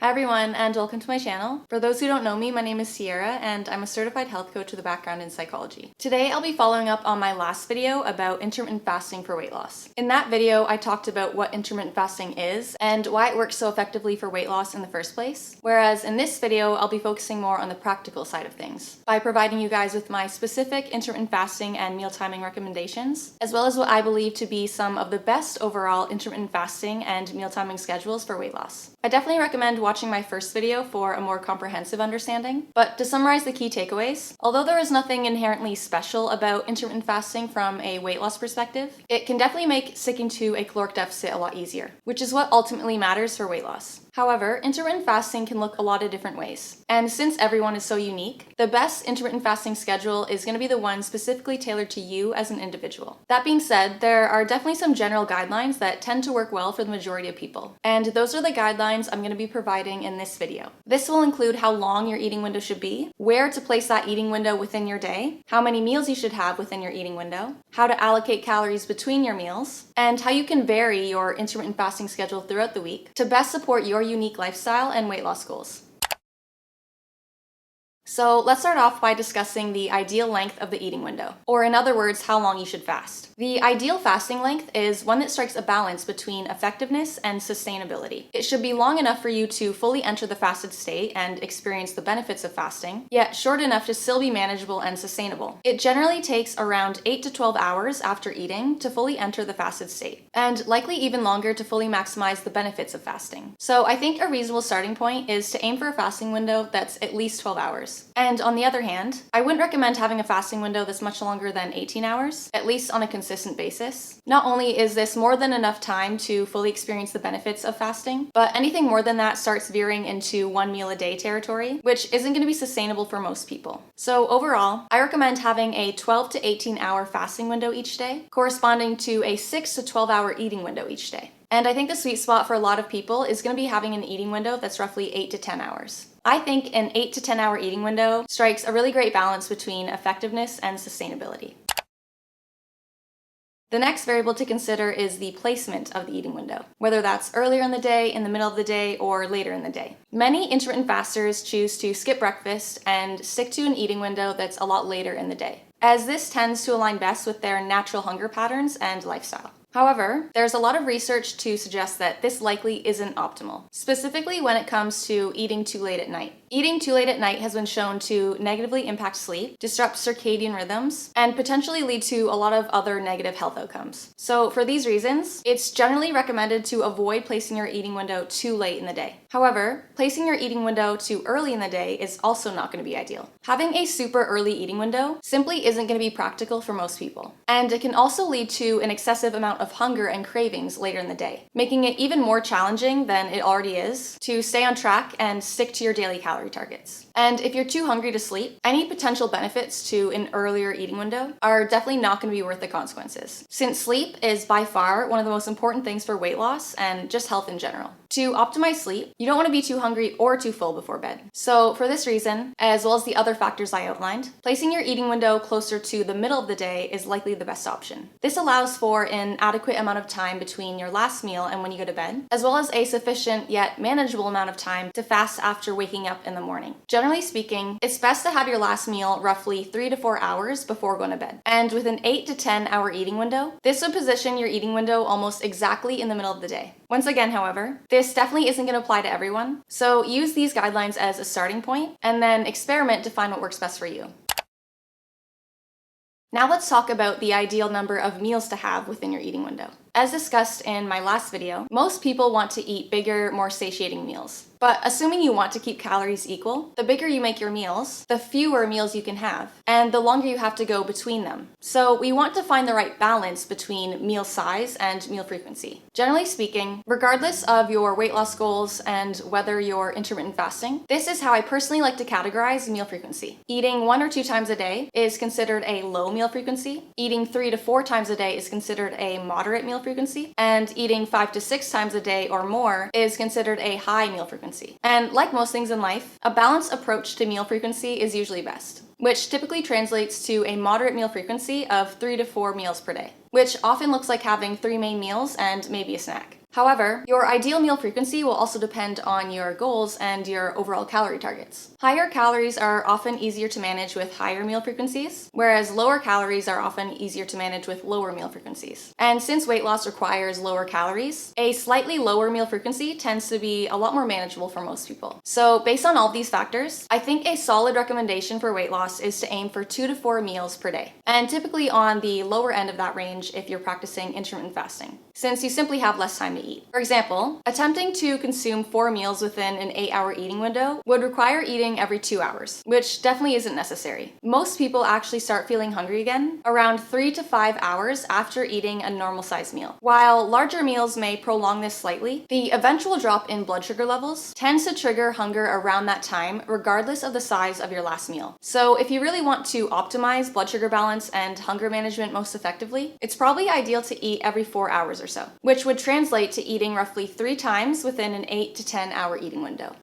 Hi everyone, and welcome to my channel. For those who don't know me, my name is Sierra, and I'm a certified health coach with a background in psychology. Today, I'll be following up on my last video about intermittent fasting for weight loss. In that video, I talked about what intermittent fasting is and why it works so effectively for weight loss in the first place. Whereas in this video, I'll be focusing more on the practical side of things by providing you guys with my specific intermittent fasting and meal timing recommendations, as well as what I believe to be some of the best overall intermittent fasting and meal timing schedules for weight loss. I definitely recommend watching my first video for a more comprehensive understanding. But to summarize the key takeaways, although there is nothing inherently special about intermittent fasting from a weight loss perspective, it can definitely make sticking to a caloric deficit a lot easier, which is what ultimately matters for weight loss. However, intermittent fasting can look a lot of different ways. And since everyone is so unique, the best intermittent fasting schedule is going to be the one specifically tailored to you as an individual. That being said, there are definitely some general guidelines that tend to work well for the majority of people. And those are the guidelines I'm going to be providing in this video. This will include how long your eating window should be, where to place that eating window within your day, how many meals you should have within your eating window, how to allocate calories between your meals, and how you can vary your intermittent fasting schedule throughout the week to best support your unique lifestyle and weight loss goals. So let's start off by discussing the ideal length of the eating window, or in other words, how long you should fast. The ideal fasting length is one that strikes a balance between effectiveness and sustainability. It should be long enough for you to fully enter the fasted state and experience the benefits of fasting, yet short enough to still be manageable and sustainable. It generally takes around 8 to 12 hours after eating to fully enter the fasted state, and likely even longer to fully maximize the benefits of fasting. So I think a reasonable starting point is to aim for a fasting window that's at least 12 hours. And on the other hand, I wouldn't recommend having a fasting window that's much longer than 18 hours, at least on a consistent basis. Not only is this more than enough time to fully experience the benefits of fasting, but anything more than that starts veering into one meal a day territory, which isn't going to be sustainable for most people. So overall, I recommend having a 12 to 18 hour fasting window each day, corresponding to a 6 to 12 hour eating window each day. And I think the sweet spot for a lot of people is going to be having an eating window that's roughly 8 to 10 hours. I think an 8 to 10 hour eating window strikes a really great balance between effectiveness and sustainability. The next variable to consider is the placement of the eating window, whether that's earlier in the day, in the middle of the day, or later in the day. Many intermittent fasters choose to skip breakfast and stick to an eating window that's a lot later in the day, as this tends to align best with their natural hunger patterns and lifestyle. However, there's a lot of research to suggest that this likely isn't optimal, specifically when it comes to eating too late at night. Eating too late at night has been shown to negatively impact sleep, disrupt circadian rhythms, and potentially lead to a lot of other negative health outcomes. So for these reasons, it's generally recommended to avoid placing your eating window too late in the day. However, placing your eating window too early in the day is also not going to be ideal. Having a super early eating window simply isn't going to be practical for most people, and it can also lead to an excessive amount of hunger and cravings later in the day, making it even more challenging than it already is to stay on track and stick to your daily calorie targets. And if you're too hungry to sleep, any potential benefits to an earlier eating window are definitely not going to be worth the consequences, since sleep is by far one of the most important things for weight loss and just health in general. To optimize sleep, you don't want to be too hungry or too full before bed. So for this reason, as well as the other factors I outlined, placing your eating window closer to the middle of the day is likely the best option. This allows for an adequate amount of time between your last meal and when you go to bed, as well as a sufficient yet manageable amount of time to fast after waking up in the morning. Generally speaking, it's best to have your last meal roughly 3 to 4 hours before going to bed. And with an 8 to 10 hour eating window, this would position your eating window almost exactly in the middle of the day. Once again, however, this definitely isn't going to apply to everyone, so use these guidelines as a starting point and then experiment to find what works best for you. Now let's talk about the ideal number of meals to have within your eating window. As discussed in my last video, most people want to eat bigger, more satiating meals. But assuming you want to keep calories equal, the bigger you make your meals, the fewer meals you can have, and the longer you have to go between them. So we want to find the right balance between meal size and meal frequency. Generally speaking, regardless of your weight loss goals and whether you're intermittent fasting, this is how I personally like to categorize meal frequency. Eating 1 or 2 times a day is considered a low meal frequency. Eating 3 to 4 times a day is considered a moderate meal frequency. And eating 5 to 6 times a day or more is considered a high meal frequency. And like most things in life, a balanced approach to meal frequency is usually best, which typically translates to a moderate meal frequency of 3 to 4 meals per day, which often looks like having 3 main meals and maybe a snack. However, your ideal meal frequency will also depend on your goals and your overall calorie targets. Higher calories are often easier to manage with higher meal frequencies, whereas lower calories are often easier to manage with lower meal frequencies. And since weight loss requires lower calories, a slightly lower meal frequency tends to be a lot more manageable for most people. So based on all of these factors, I think a solid recommendation for weight loss is to aim for 2 to 4 meals per day, and typically on the lower end of that range if you're practicing intermittent fasting, since you simply have less time to eat. For example, attempting to consume 4 meals within an 8-hour eating window would require eating every 2 hours, which definitely isn't necessary. Most people actually start feeling hungry again around 3 to 5 hours after eating a normal sized meal. While larger meals may prolong this slightly, the eventual drop in blood sugar levels tends to trigger hunger around that time, regardless of the size of your last meal. So if you really want to optimize blood sugar balance and hunger management most effectively, it's probably ideal to eat every 4 hours or so, which would translate to eating roughly 3 times within an 8 to 10 hour eating window.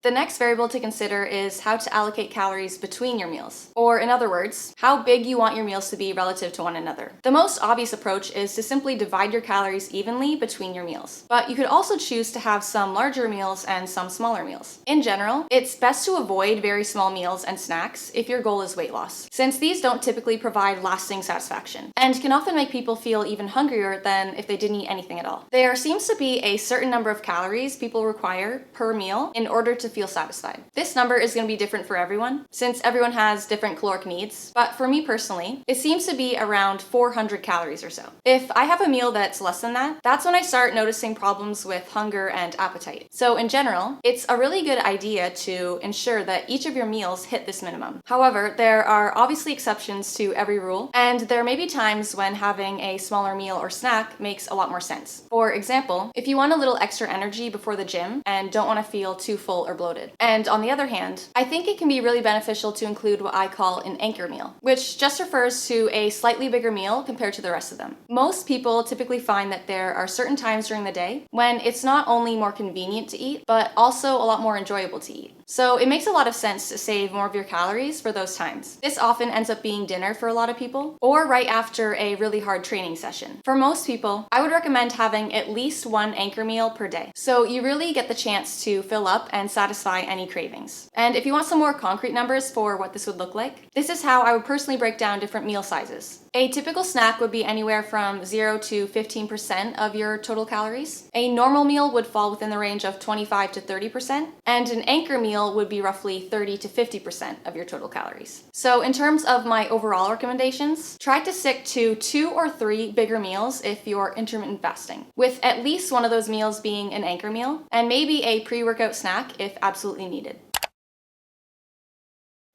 The next variable to consider is how to allocate calories between your meals, or in other words, how big you want your meals to be relative to one another. The most obvious approach is to simply divide your calories evenly between your meals, but you could also choose to have some larger meals and some smaller meals. In general, it's best to avoid very small meals and snacks if your goal is weight loss, since these don't typically provide lasting satisfaction, and can often make people feel even hungrier than if they didn't eat anything at all. There seems to be a certain number of calories people require per meal in order to feel satisfied. This number is going to be different for everyone, since everyone has different caloric needs, but for me personally, it seems to be around 400 calories or so. If I have a meal that's less than that, that's when I start noticing problems with hunger and appetite. So in general, it's a really good idea to ensure that each of your meals hit this minimum. However, there are obviously exceptions to every rule, and there may be times when having a smaller meal or snack makes a lot more sense. For example, if you want a little extra energy before the gym and don't want to feel too full or bloated. And on the other hand, I think it can be really beneficial to include what I call an anchor meal, which just refers to a slightly bigger meal compared to the rest of them. Most people typically find that there are certain times during the day when it's not only more convenient to eat, but also a lot more enjoyable to eat. So it makes a lot of sense to save more of your calories for those times. This often ends up being dinner for a lot of people, or right after a really hard training session. For most people, I would recommend having at least 1 anchor meal per day, so you really get the chance to fill up and satisfy any cravings. And if you want some more concrete numbers for what this would look like, this is how I would personally break down different meal sizes. A typical snack would be anywhere from 0 to 15% of your total calories. A normal meal would fall within the range of 25 to 30%, and an anchor meal would be roughly 30 to 50% of your total calories. So in terms of my overall recommendations, try to stick to 2 or 3 bigger meals if you're intermittent fasting, with at least one of those meals being an anchor meal, and maybe a pre-workout snack if absolutely needed.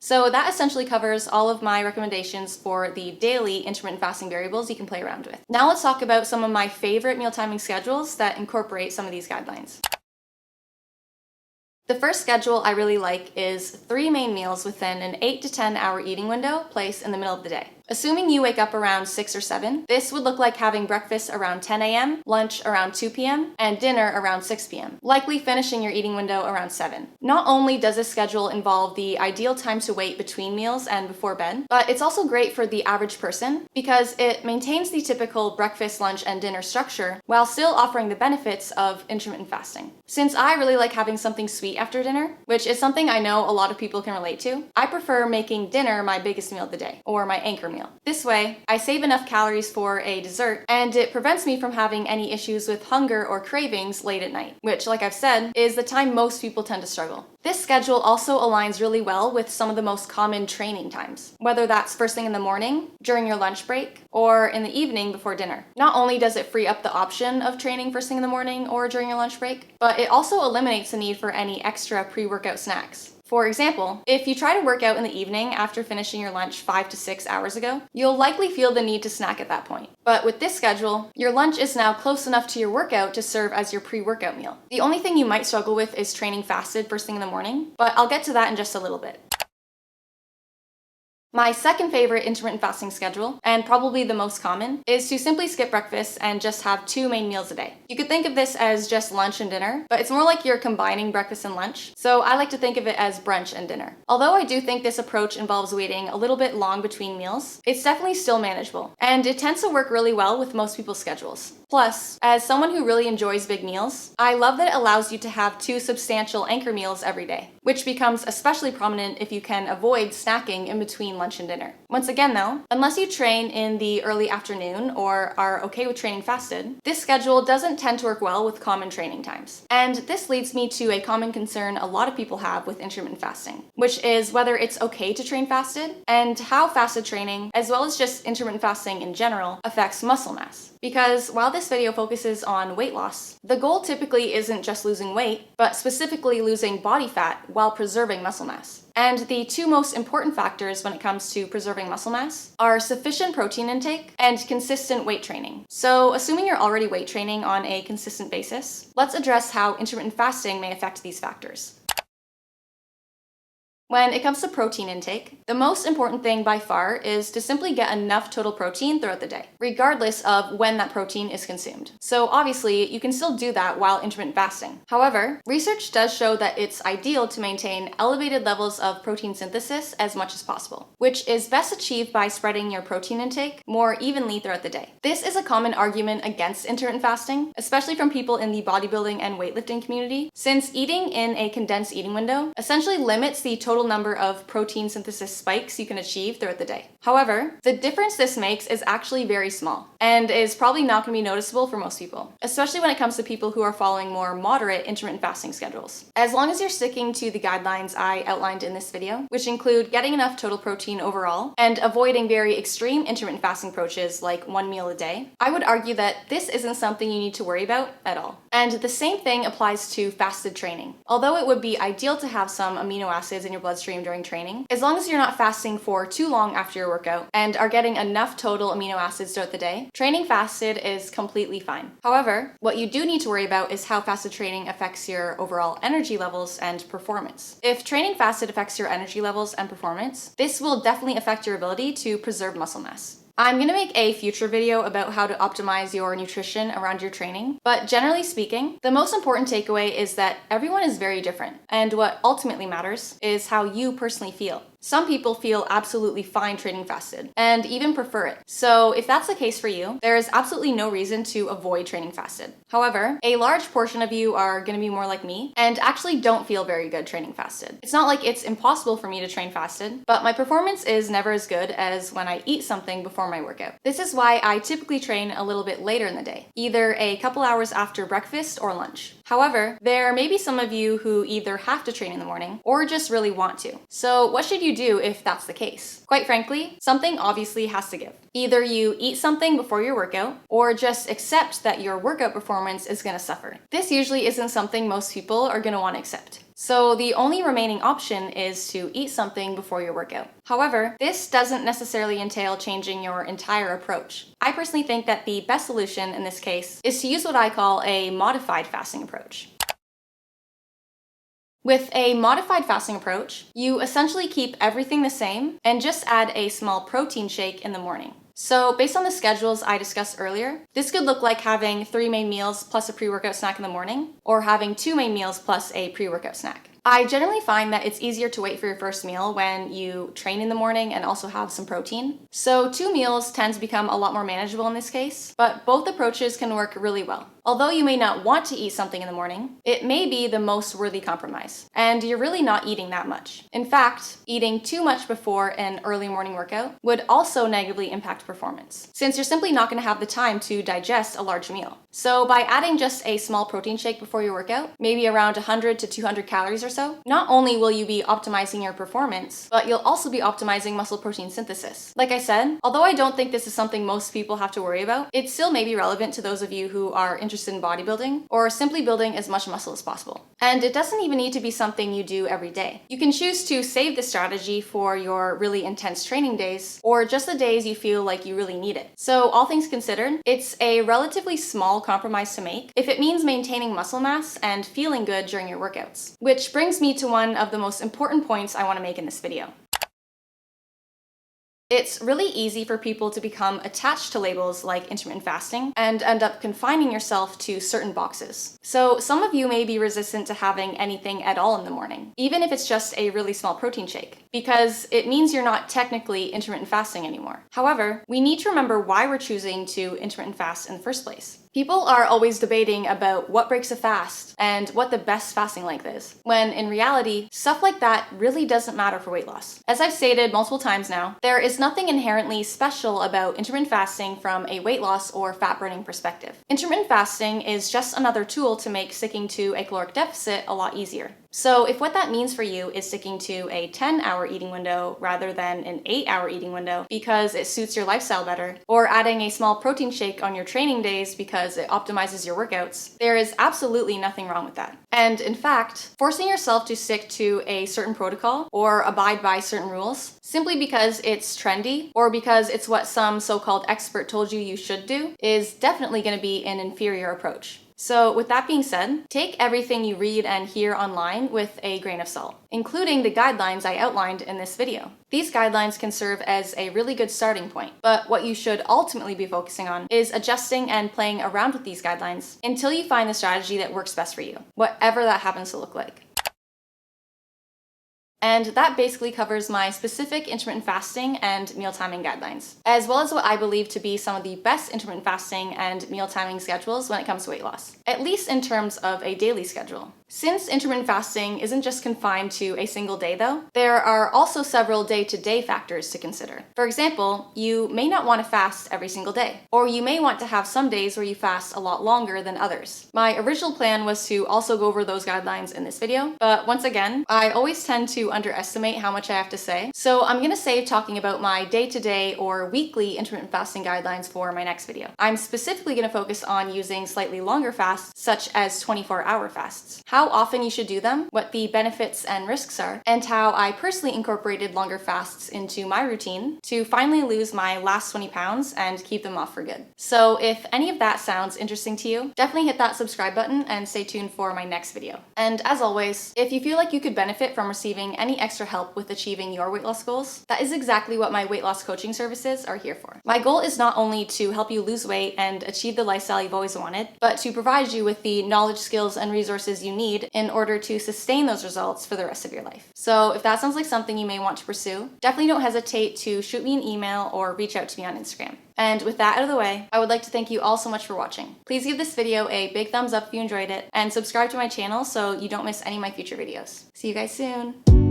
So that essentially covers all of my recommendations for the daily intermittent fasting variables you can play around with. Now let's talk about some of my favorite meal timing schedules that incorporate some of these guidelines. The first schedule I really like is 3 main meals within an 8 to 10 hour eating window placed in the middle of the day. Assuming you wake up around 6 or 7, this would look like having breakfast around 10 a.m., lunch around 2 p.m., and dinner around 6 p.m., likely finishing your eating window around 7. Not only does this schedule involve the ideal time to wait between meals and before bed, but it's also great for the average person because it maintains the typical breakfast, lunch, and dinner structure while still offering the benefits of intermittent fasting. Since I really like having something sweet after dinner, which is something I know a lot of people can relate to, I prefer making dinner my biggest meal of the day, or my anchor meal. This way, I save enough calories for a dessert, and it prevents me from having any issues with hunger or cravings late at night, which, like I've said, is the time most people tend to struggle. This schedule also aligns really well with some of the most common training times, whether that's first thing in the morning, during your lunch break, or in the evening before dinner. Not only does it free up the option of training first thing in the morning or during your lunch break, but it also eliminates the need for any extra pre-workout snacks. For example, if you try to work out in the evening after finishing your lunch 5 to 6 hours ago, you'll likely feel the need to snack at that point. But with this schedule, your lunch is now close enough to your workout to serve as your pre-workout meal. The only thing you might struggle with is training fasted first thing in the morning, but I'll get to that in just a little bit. My second favorite intermittent fasting schedule, and probably the most common, is to simply skip breakfast and just have 2 main meals a day. You could think of this as just lunch and dinner, but it's more like you're combining breakfast and lunch, so I like to think of it as brunch and dinner. Although I do think this approach involves waiting a little bit long between meals, it's definitely still manageable, and it tends to work really well with most people's schedules. Plus, as someone who really enjoys big meals, I love that it allows you to have 2 substantial anchor meals every day, which becomes especially prominent if you can avoid snacking in between lunch and dinner. Once again though, unless you train in the early afternoon or are okay with training fasted, this schedule doesn't tend to work well with common training times. And this leads me to a common concern a lot of people have with intermittent fasting, which is whether it's okay to train fasted and how fasted training, as well as just intermittent fasting in general, affects muscle mass. Because while this video focuses on weight loss, the goal typically isn't just losing weight, but specifically losing body fat while preserving muscle mass. And the 2 most important factors when it comes to preserving muscle mass are sufficient protein intake and consistent weight training. So, assuming you're already weight training on a consistent basis, let's address how intermittent fasting may affect these factors. When it comes to protein intake, the most important thing by far is to simply get enough total protein throughout the day, regardless of when that protein is consumed. So obviously, you can still do that while intermittent fasting. However, research does show that it's ideal to maintain elevated levels of protein synthesis as much as possible, which is best achieved by spreading your protein intake more evenly throughout the day. This is a common argument against intermittent fasting, especially from people in the bodybuilding and weightlifting community, since eating in a condensed eating window essentially limits the total number of protein synthesis spikes you can achieve throughout the day. However, the difference this makes is actually very small and is probably not going to be noticeable for most people, especially when it comes to people who are following more moderate intermittent fasting schedules. As long as you're sticking to the guidelines I outlined in this video, which include getting enough total protein overall and avoiding very extreme intermittent fasting approaches like 1 meal a day, I would argue that this isn't something you need to worry about at all. And the same thing applies to fasted training. Although it would be ideal to have some amino acids in your bloodstream during training, as long as you're not fasting for too long after your workout and are getting enough total amino acids throughout the day, training fasted is completely fine. However, what you do need to worry about is how fasted training affects your overall energy levels and performance. If training fasted affects your energy levels and performance, this will definitely affect your ability to preserve muscle mass. I'm going to make a future video about how to optimize your nutrition around your training, but generally speaking, the most important takeaway is that everyone is very different, and what ultimately matters is how you personally feel. Some people feel absolutely fine training fasted and even prefer it. So if that's the case for you, there is absolutely no reason to avoid training fasted. However, a large portion of you are going to be more like me and actually don't feel very good training fasted. It's not like it's impossible for me to train fasted, but my performance is never as good as when I eat something before my workout. This is why I typically train a little bit later in the day, either a couple hours after breakfast or lunch. However, there may be some of you who either have to train in the morning or just really want to. So what should you do if that's the case? Quite frankly, something obviously has to give. Either you eat something before your workout or just accept that your workout performance is going to suffer. This usually isn't something most people are going to want to accept. So the only remaining option is to eat something before your workout. However, this doesn't necessarily entail changing your entire approach. I personally think that the best solution in this case is to use what I call a modified fasting approach. With a modified fasting approach, you essentially keep everything the same and just add a small protein shake in the morning. So based on the schedules I discussed earlier, this could look like having 3 main meals plus a pre-workout snack in the morning, or having 2 main meals plus a pre-workout snack. I generally find that it's easier to wait for your first meal when you train in the morning and also have some protein. So 2 meals tend to become a lot more manageable in this case, but both approaches can work really well. Although you may not want to eat something in the morning, it may be the most worthy compromise, and you're really not eating that much. In fact, eating too much before an early morning workout would also negatively impact performance, since you're simply not going to have the time to digest a large meal. So by adding just a small protein shake before your workout, maybe around 100 to 200 calories or so, not only will you be optimizing your performance, but you'll also be optimizing muscle protein synthesis. Like I said, although I don't think this is something most people have to worry about, it still may be relevant to those of you who are interested in bodybuilding or simply building as much muscle as possible. And it doesn't even need to be something you do every day. You can choose to save this strategy for your really intense training days or just the days you feel like you really need it. So all things considered, it's a relatively small compromise to make if it means maintaining muscle mass and feeling good during your workouts. Which brings me to one of the most important points I want to make in this video. It's really easy for people to become attached to labels like intermittent fasting and end up confining yourself to certain boxes. So some of you may be resistant to having anything at all in the morning, even if it's just a really small protein shake, because it means you're not technically intermittent fasting anymore. However, we need to remember why we're choosing to intermittent fast in the first place. People are always debating about what breaks a fast and what the best fasting length is, when in reality, stuff like that really doesn't matter for weight loss. As I've stated multiple times now, there is nothing inherently special about intermittent fasting from a weight loss or fat burning perspective. Intermittent fasting is just another tool to make sticking to a caloric deficit a lot easier. So if what that means for you is sticking to a 10-hour eating window rather than an 8-hour eating window because it suits your lifestyle better, or adding a small protein shake on your training days because it optimizes your workouts, there is absolutely nothing wrong with that. And in fact, forcing yourself to stick to a certain protocol or abide by certain rules simply because it's trendy or because it's what some so-called expert told you should do is definitely going to be an inferior approach. So with that being said, take everything you read and hear online with a grain of salt, including the guidelines I outlined in this video. These guidelines can serve as a really good starting point, but what you should ultimately be focusing on is adjusting and playing around with these guidelines until you find the strategy that works best for you, whatever that happens to look like. And that basically covers my specific intermittent fasting and meal timing guidelines, as well as what I believe to be some of the best intermittent fasting and meal timing schedules when it comes to weight loss, at least in terms of a daily schedule. Since intermittent fasting isn't just confined to a single day though, there are also several day-to-day factors to consider. For example, you may not want to fast every single day, or you may want to have some days where you fast a lot longer than others. My original plan was to also go over those guidelines in this video, but once again, I always tend to underestimate how much I have to say, so I'm gonna save talking about my day-to-day or weekly intermittent fasting guidelines for my next video. I'm specifically gonna focus on using slightly longer fasts, such as 24-hour fasts, how often you should do them, what the benefits and risks are, and how I personally incorporated longer fasts into my routine to finally lose my last 20 pounds and keep them off for good. So if any of that sounds interesting to you, definitely hit that subscribe button and stay tuned for my next video. And as always, if you feel like you could benefit from receiving any extra help with achieving your weight loss goals, that is exactly what my weight loss coaching services are here for. My goal is not only to help you lose weight and achieve the lifestyle you've always wanted, but to provide you with the knowledge, skills, and resources you need in order to sustain those results for the rest of your life. So if that sounds like something you may want to pursue, definitely don't hesitate to shoot me an email or reach out to me on Instagram. And with that out of the way, I would like to thank you all so much for watching. Please give this video a big thumbs up if you enjoyed it, and subscribe to my channel so you don't miss any of my future videos. See you guys soon!